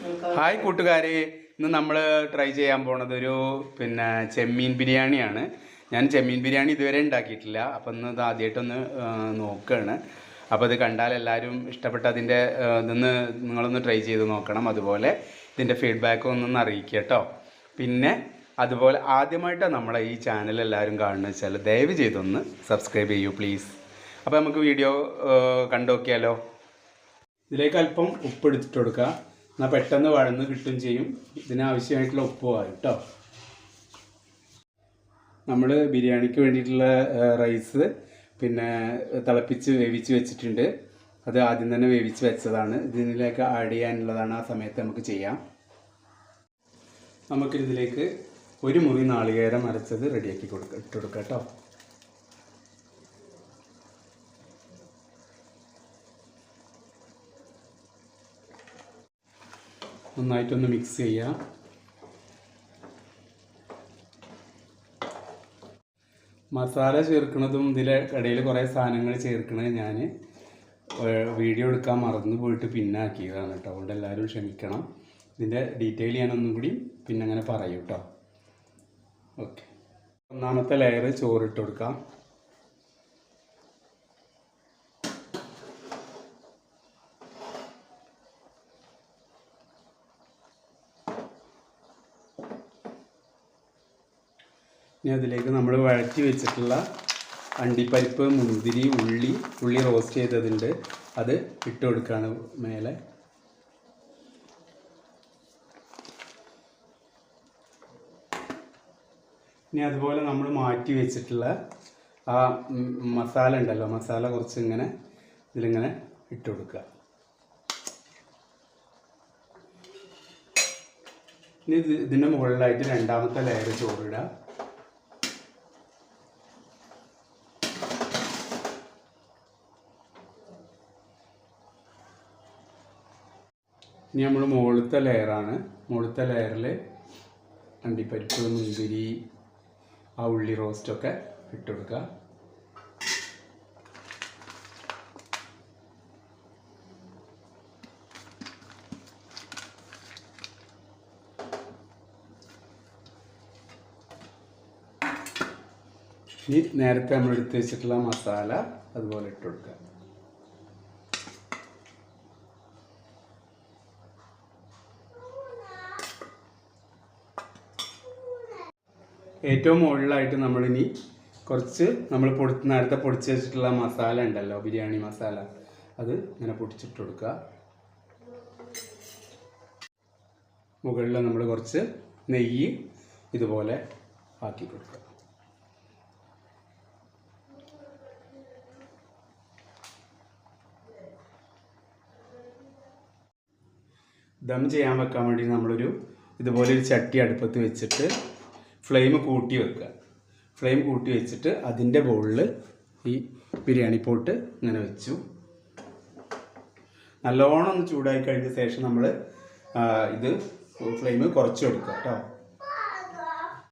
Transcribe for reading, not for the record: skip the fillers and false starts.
Hi കൂട്ടുകാരെ, ഇന്ന് നമ്മൾ ട്രൈ ചെയ്യാൻ പോണത് ഒരു ചെമ്മീൻ ബിരിയാണിയാണ്. ഞാൻ ചെമ്മീൻ ബിരിയാണി ഇതുവരെ ഉണ്ടാക്കിയിട്ടില്ല. അപ്പം ഇന്ന് ഇത് ആദ്യമായിട്ടൊന്ന് നോക്കുകയാണ്. അപ്പോൾ ഇത് കണ്ടാൽ എല്ലാവരും ഇഷ്ടപ്പെട്ട അതിൻ്റെ ഇതൊന്ന് നിങ്ങളൊന്ന് ട്രൈ ചെയ്ത് നോക്കണം. അതുപോലെ ഇതിൻ്റെ ഫീഡ്ബാക്ക് ഒന്നൊന്ന് അറിയിക്കുക കേട്ടോ. പിന്നെ അതുപോലെ ആദ്യമായിട്ടാണ് നമ്മളെ ഈ ചാനൽ എല്ലാവരും കാണുന്നത് വെച്ചാൽ ദയവ് ചെയ്തൊന്ന് സബ്സ്ക്രൈബ് ചെയ്യൂ പ്ലീസ്. അപ്പോൾ നമുക്ക് വീഡിയോ കണ്ടു നോക്കിയാലോ. ഇതിലേക്ക് അല്പം ഉപ്പ് എടുത്തിട്ട് കൊടുക്കുക. എന്നാൽ പെട്ടെന്ന് വഴന്ന് കിട്ടും ചെയ്യും. ഇതിനാവശ്യമായിട്ടുള്ള ഉപ്പ് കേട്ടോ. നമ്മൾ ബിരിയാണിക്ക് വേണ്ടിയിട്ടുള്ള റൈസ് തിളപ്പിച്ച് വേവിച്ച് വെച്ചിട്ടുണ്ട്. അത് ആദ്യം തന്നെ വേവിച്ച് വെച്ചതാണ്. ഇതിലേക്ക് ആഡ് ചെയ്യാനുള്ളതാണ്. ആ സമയത്ത് നമുക്ക് ചെയ്യാം. നമുക്കിതിലേക്ക് ഒരു മുറി നാളികേരം അരച്ചത് റെഡിയാക്കി ഇട്ട് കൊടുക്കാം കേട്ടോ. നന്നായിട്ടൊന്ന് മിക്സ് ചെയ്യാം. മസാല ചേർക്കുന്നതും ഇതിലെ ഇടയിൽ കുറേ സാധനങ്ങൾ ചേർക്കണത് ഞാൻ വീഡിയോ എടുക്കാൻ മറന്നു പോയിട്ട് പിന്നെ ആക്കിയതാണ് കേട്ടോ. അതുകൊണ്ട് എല്ലാവരും ക്ഷമിക്കണം. ഇതിൻ്റെ ഡീറ്റെയിൽ ഞാനൊന്നും കൂടി പിന്നെ അങ്ങനെ പറയും കേട്ടോ. ഓക്കെ, ഒന്നാമത്തെ ലെയർ ചോറിട്ട് കൊടുക്കാം. ഇനി അതിലേക്ക് നമ്മൾ വഴറ്റി വെച്ചിട്ടുള്ള അണ്ടിപ്പരിപ്പ്, മുന്തിരി, ഉള്ളി റോസ്റ്റ് ചെയ്തതുണ്ട്. അത് ഇട്ട് കൊടുക്കുകയാണ് മേലെ. ഇനി അതുപോലെ നമ്മൾ മാറ്റി വെച്ചിട്ടുള്ള ആ മസാല ഉണ്ടല്ലോ, മസാല കുറച്ച് ഇങ്ങനെ ഇതിലിങ്ങനെ ഇട്ട് കൊടുക്കുക. ഇനി ഇതിൻ്റെ മുകളിലായിട്ട് രണ്ടാമത്തെ ലെയർ ചോറിടുക. ഇനി നമ്മൾ മുകളിലത്തെ ലെയറാണ്. മുകളിലത്തെ ലെയറിൽ അണ്ടിപ്പരിപ്പ്, മുന്തിരി, ആ ഉള്ളി റോസ്റ്റൊക്കെ ഇട്ട് കൊടുക്കുക. ഇനി നേരത്തെ നമ്മൾ എടുത്ത് വെച്ചിട്ടുള്ള മസാല അതുപോലെ ഇട്ട് കൊടുക്കുക. ഏറ്റവും മുകളിലായിട്ട് നമ്മളിനി കുറച്ച് നേരത്തെ പൊടിച്ച് വെച്ചിട്ടുള്ള മസാല ഉണ്ടല്ലോ, ബിരിയാണി മസാല, അത് ഇങ്ങനെ പൊടിച്ചിട്ട് കൊടുക്കുക. മുകളിൽ നമ്മൾ കുറച്ച് നെയ്യ് ഇതുപോലെ ആക്കി കൊടുക്കുക. ദം ചെയ്യാൻ വെക്കാൻ വേണ്ടി ഇതുപോലെ ഒരു ചട്ടി അടുപ്പത്ത് വെച്ചിട്ട് ഫ്ലെയിം കൂട്ടി വെക്കുക. ഫ്ലെയിം കൂട്ടി വെച്ചിട്ട് അതിൻ്റെ മുകളിൽ ഈ ബിരിയാണി പോട്ട് ഇങ്ങനെ വെച്ചു. നല്ലോണം ഒന്ന് ചൂടായി കഴിഞ്ഞ ശേഷം നമ്മൾ ഇത് ഫ്ലെയിം കുറച്ച് കൊടുക്കുക കേട്ടോ.